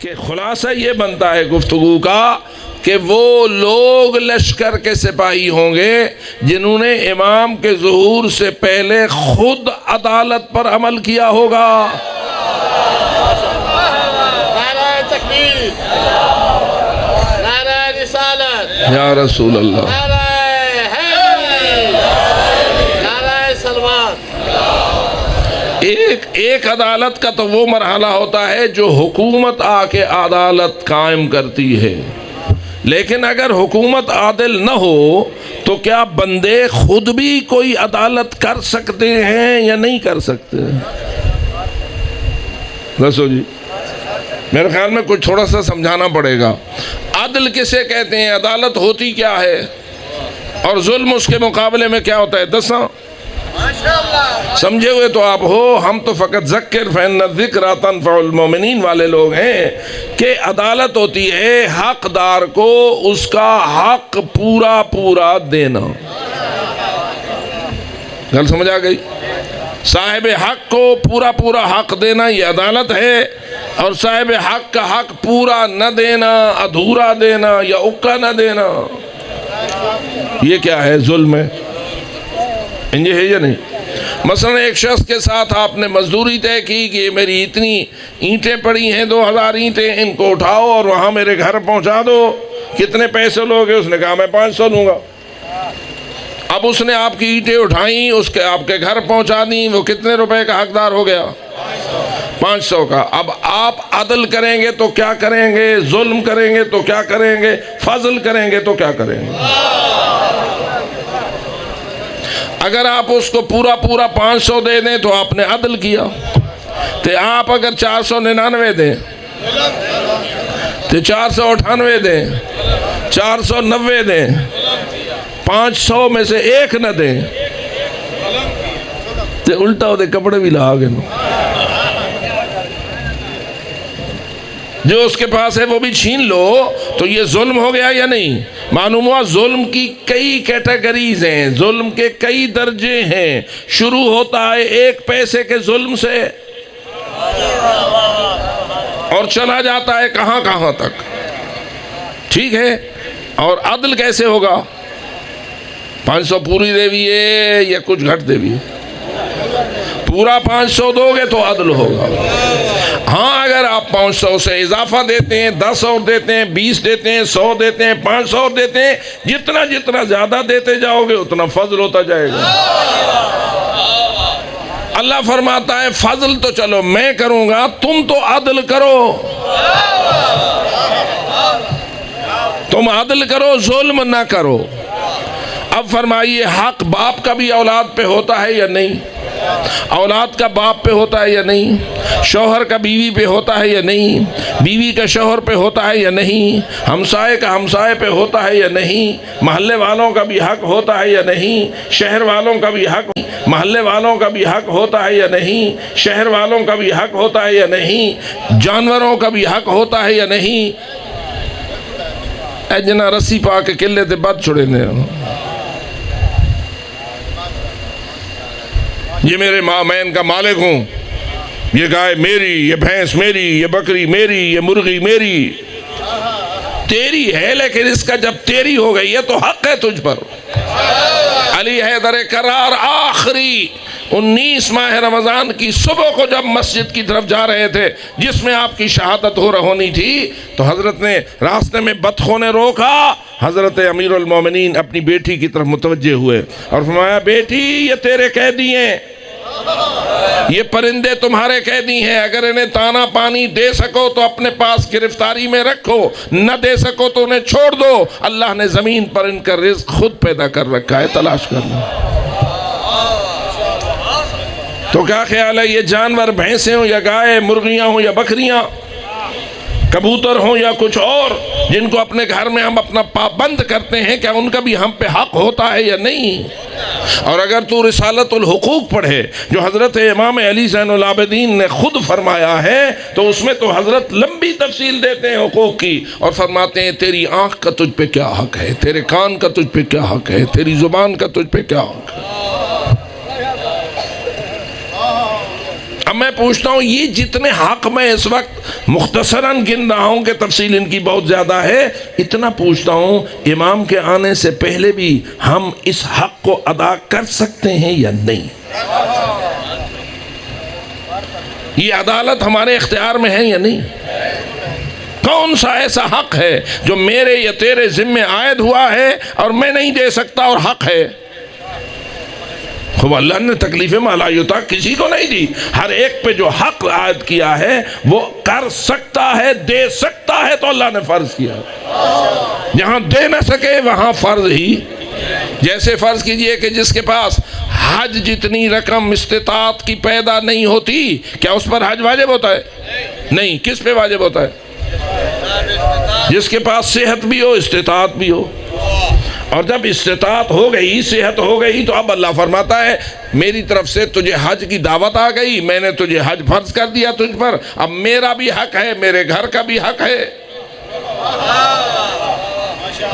کہ خلاصہ یہ بنتا ہے گفتگو کا کہ وہ لوگ لشکر کے سپاہی ہوں گے جنہوں نے امام کے ظہور سے پہلے خود عدالت پر عمل کیا ہوگا. نعرہ تکبیر، نعرہ رسالت، یا رسول اللہ، نعرہ حیدری، نعرہ سلمان. ایک عدالت کا تو وہ مرحلہ ہوتا ہے جو حکومت آ کے عدالت قائم کرتی ہے، لیکن اگر حکومت عادل نہ ہو تو کیا بندے خود بھی کوئی عدالت کر سکتے ہیں یا نہیں کر سکتے؟ رسو جی میرے خیال میں کچھ تھوڑا سا سمجھانا پڑے گا. عدل کسے کہتے ہیں؟ عدالت ہوتی کیا ہے اور ظلم اس کے مقابلے میں کیا ہوتا ہے؟ دساں سمجھے ہوئے تو آپ ہو. ہم تو فقط ذکر فإن الذکریٰ تنفع المؤمنین والے لوگ ہیں کہ عدالت ہوتی ہے حقدار کو اس کا حق پورا پورا دینا. گل سمجھ آ گئی؟ صاحب حق کو پورا پورا حق دینا یہ عدالت ہے، اور صاحب حق کا حق پورا نہ دینا، ادھورا دینا یا اکا نہ دینا، یہ کیا ہے؟ ظلم ہے. انجھے ہے یا نہیں؟ مثلا ایک شخص کے ساتھ آپ نے مزدوری طے کی کہ میری اتنی اینٹیں پڑی ہیں، 2000 اینٹیں، ان کو اٹھاؤ اور وہاں میرے گھر پہنچا دو. کتنے پیسے لوگے؟ اس نے کہا میں 500 لوں گا. اب اس نے آپ کی اینٹیں اٹھائیں، اس کے آپ کے گھر پہنچا دیں، وہ کتنے روپے کا حقدار ہو گیا؟ 500 کا. اب آپ عدل کریں گے تو کیا کریں گے؟ ظلم کریں گے تو کیا کریں گے؟ فضل کریں گے تو کیا کریں گے؟ اگر آپ اس کو پورا پورا 500 دے دیں تو آپ نے عدل کیا. تو آپ اگر 499 دیں تو 498 دیں، 490 دیں، 500 میں سے ایک نہ دیں تو الٹا ہوتے کپڑے بھی لا گئے. جو اس کے پاس ہے وہ بھی چھین لو تو یہ ظلم ہو گیا یا نہیں؟ معلوم ہوا ظلم کی کئی کیٹیگریز ہیں، ظلم کے کئی درجے ہیں. شروع ہوتا ہے 1 پیسے کے ظلم سے اور چلا جاتا ہے کہاں کہاں تک. ٹھیک ہے؟ اور عدل کیسے ہوگا؟ 500 پوری دیویے یا کچھ گھٹ دیویے؟ پورا 500 دو گے تو عدل ہوگا. ہاں اگر آپ 500 سے اضافہ دیتے ہیں، 10 اور دیتے ہیں، 20 دیتے ہیں، 100 دیتے ہیں، 500 اور دیتے ہیں، جتنا جتنا زیادہ دیتے جاؤ گے اتنا فضل ہوتا جائے گا. اللہ فرماتا ہے فضل تو چلو میں کروں گا، تم تو عدل کرو. تم عدل کرو، ظلم نہ کرو. اب فرمائیے حق باپ کا بھی اولاد پہ ہوتا ہے یا نہیں؟ اولاد کا باپ پہ ہوتا ہے یا نہیں؟ شوہر کا بیوی پہ ہوتا ہے یا نہیں؟ بیوی کا شوہر پہ ہوتا ہے یا نہیں؟ ہمسائے کا ہمسائے پہ ہوتا ہے یا نہیں؟ محلے والوں کا بھی حق ہوتا ہے یا نہیں؟ شہر والوں کا بھی حق، محلے والوں کا بھی حق ہوتا ہے یا نہیں؟ شہر والوں کا بھی حق ہوتا ہے یا نہیں؟ جانوروں کا بھی حق ہوتا ہے یا نہیں؟ اے جنا رسی پا کے قلعے تے بد چھڑے نے، یہ میرے میں ان کا مالک ہوں، یہ گائے میری، یہ بھینس میری، یہ بکری میری، یہ مرغی میری. تیری ہے لیکن اس کا جب تیری ہو گئی ہے تو حق ہے تجھ پر. علی حیدر کرار آخری 19 ماہ رمضان کی صبح کو جب مسجد کی طرف جا رہے تھے جس میں آپ کی شہادت ہونی تھی تو حضرت نے راستے میں بطخوں نے روکا. حضرت امیر المومنین اپنی بیٹی کی طرف متوجہ ہوئے اور فرمایا بیٹی یہ تیرے قیدی ہیں، یہ پرندے تمہارے قیدی ہیں، اگر انہیں دانا پانی دے سکو تو اپنے پاس گرفتاری میں رکھو، نہ دے سکو تو انہیں چھوڑ دو. اللہ نے زمین پر ان کا رزق خود پیدا کر رکھا ہے، تلاش کر لو. تو کیا خیال ہے یہ جانور بھینسیں ہوں یا گائے، مرغیاں ہوں یا بکریاں، کبوتر ہوں یا کچھ اور جن کو اپنے گھر میں ہم اپنا پابند کرتے ہیں، کیا ان کا بھی ہم پہ حق ہوتا ہے یا نہیں؟ اور اگر تو رسالت الحقوق پڑھے جو حضرت امام علی زین العابدین نے خود فرمایا ہے تو اس میں تو حضرت لمبی تفصیل دیتے ہیں حقوق کی اور فرماتے ہیں تیری آنکھ کا تجھ پہ کیا حق ہے، تیرے کان کا تجھ پہ کیا حق ہے، تیری زبان کا تجھ پہ کیا حق ہے. اب میں پوچھتا ہوں یہ جتنے حق میں اس وقت مختصراً گن رہا ہوں کہ تفصیل ان کی بہت زیادہ ہے، اتنا پوچھتا ہوں امام کے آنے سے پہلے بھی ہم اس حق کو ادا کر سکتے ہیں یا نہیں؟ یہ عدالت ہمارے اختیار میں ہے یا نہیں؟ کون سا ایسا حق ہے جو میرے یا تیرے ذمے عائد ہوا ہے اور میں نہیں دے سکتا اور حق ہے؟ خوب اللہ نے تکلیف مالا یوتا کسی کو نہیں دی، ہر ایک پہ جو حق عائد کیا ہے وہ کر سکتا ہے، دے سکتا ہے، تو اللہ نے فرض کیا۔ جہاں دے نہ سکے وہاں فرض ہی، جیسے فرض کیجئے کہ جس کے پاس حج جتنی رقم استطاعت کی پیدا نہیں ہوتی، کیا اس پر حج واجب ہوتا ہے؟ نہیں، کس پہ واجب ہوتا ہے؟ جس کے پاس صحت بھی ہو، استطاعت بھی ہو۔ اور جب استطاعت ہو گئی، صحت ہو گئی، تو اب اللہ فرماتا ہے میری طرف سے تجھے حج کی دعوت آ گئی، میں نے تجھے حج فرض کر دیا تجھ پر، اب میرا بھی حق ہے، میرے گھر کا بھی حق ہے۔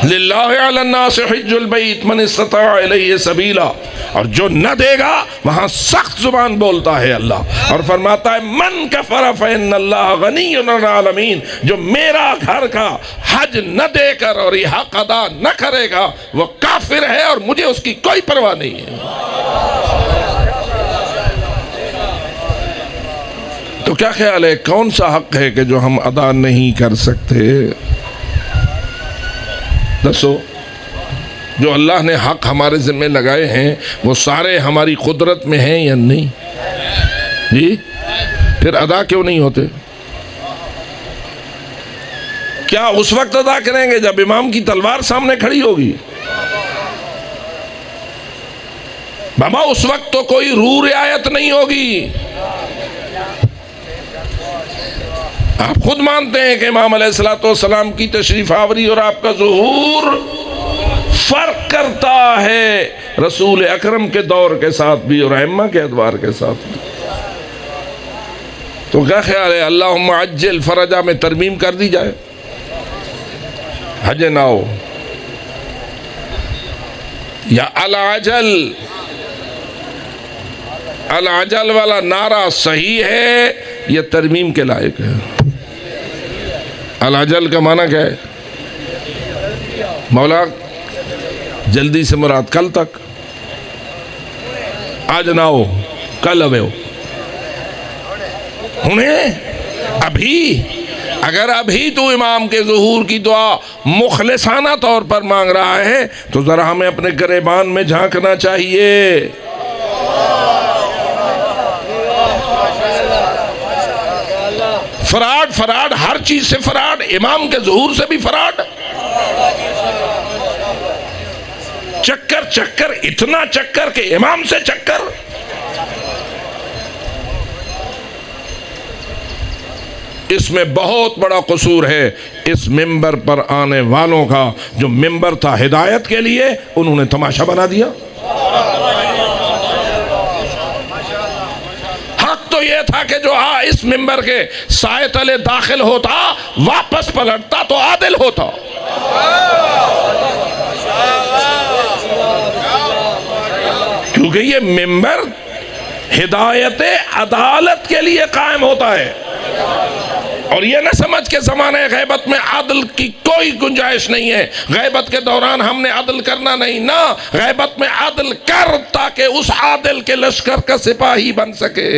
للہ علی الناس حج البیت من استطاع الیہ سبیلا، اور جو نہ دے گا وہاں سخت زبان بولتا ہے اللہ، اور فرماتا ہے من کفر فإن اللہ غنی عن العالمین، جو میرا گھر کا حج نہ دے کر اور یہ حق ادا نہ کرے گا وہ کافر ہے، اور مجھے اس کی کوئی پرواہ نہیں ہے۔ تو کیا خیال ہے کون سا حق ہے کہ جو ہم ادا نہیں کر سکتے؟ دسو، جو اللہ نے حق ہمارے ذمہ لگائے ہیں وہ سارے ہماری قدرت میں ہیں یا نہیں؟ جی، پھر ادا کیوں نہیں ہوتے؟ کیا اس وقت ادا کریں گے جب امام کی تلوار سامنے کھڑی ہوگی؟ بابا اس وقت تو کوئی روح رعایت نہیں ہوگی۔ آپ خود مانتے ہیں کہ امام علیہ السلام کی تشریف آوری اور آپ کا ظہور فرق کرتا ہے رسول اکرم کے دور کے ساتھ بھی اور ائمہ کے ادوار کے ساتھ بھی۔ تو کیا خیال ہے اللہم عجل فرجہ میں ترمیم کر دی جائے؟ حج نہ ہو یا العجل؟ العجل والا نعرہ صحیح ہے یا ترمیم کے لائق ہے؟ العجل کا معنی کیا ہے؟ مولا جلدی سے مراد کل تک، آج نہ ہو کل اوے ہو انہیں ابھی۔ اگر ابھی تو امام کے ظہور کی دعا مخلصانہ طور پر مانگ رہا ہے تو ذرا ہمیں اپنے گریبان میں جھانکنا چاہیے۔ فراڈ ہر چیز سے فراڈ، امام کے ظہور سے بھی فراڈ، چکر اتنا چکر کہ امام سے چکر۔ اس میں بہت بڑا قصور ہے اس ممبر پر آنے والوں کا، جو ممبر تھا ہدایت کے لیے انہوں نے تماشا بنا دیا۔ حق تو یہ تھا کہ جو اس ممبر کے سائے تلے داخل ہوتا واپس پلٹتا تو عادل ہوتا۔ کیونکہ یہ ممبر ہدایت عدالت کے لیے قائم ہوتا ہے، اور یہ نہ سمجھ کے زمانے غیبت میں عدل کی کوئی گنجائش نہیں ہے، غیبت کے دوران ہم نے عدل کرنا نہیں، نہ غیبت میں عدل کر تاکہ اس عادل کے لشکر کا سپاہی بن سکے۔